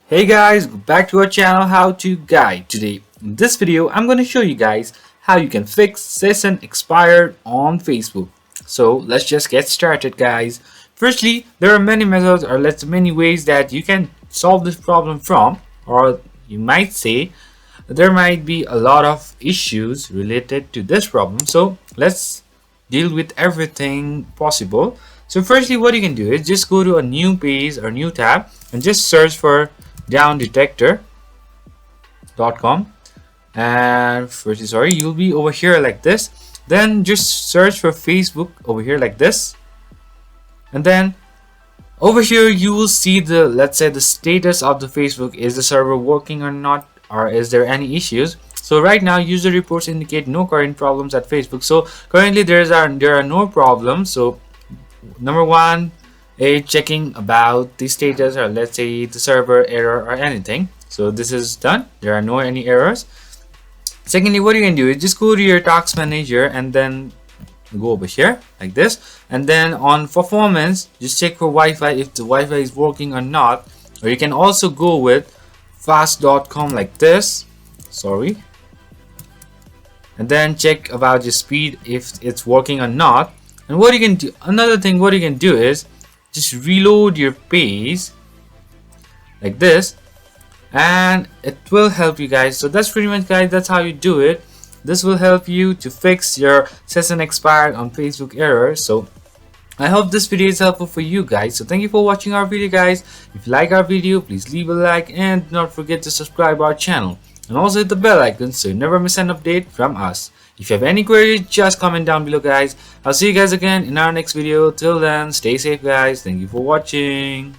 Hey guys, back to our channel How To Guide. Today in this video I'm going to show you guys how you can fix session expired on Facebook. So let's just get started guys. Firstly, there are many methods or many ways that you can solve this problem from, or you might say there might be a lot of issues related to this problem. So let's deal with everything possible. So firstly, what you can do is just go to a new page or new tab and just search for downdetector.com, and firstly, you'll be over here like this. Then just search for Facebook over here like this, and then over here you will see the, let's say, the status of the Facebook. Is the server working or not, or is there any issues? So right now user reports indicate no current problems at Facebook. So currently there are no problems. So number one, checking about the status, or let's say the server error or anything. So this is done, there are no any errors. Secondly, what you can do is just go to your task manager and then go over here like this, and then on performance just check for Wi-Fi if the Wi-Fi is working or not, or you can also go with fast.com like this, and then check about your speed if it's working or not. And what you can do, another thing what you can do is just reload your page like this, and it will help you guys. So that's pretty much guys, that's how you do it. This will help you to fix your session expired on Facebook error. So I hope this video is helpful for you guys. So thank you for watching our video guys. If you like our video, please leave a like and do not forget to subscribe our channel, and also hit the bell icon so you never miss an update from us. If you have any queries, just comment down below guys. I'll see you guys again in our next video. Till then, stay safe guys. Thank you for watching.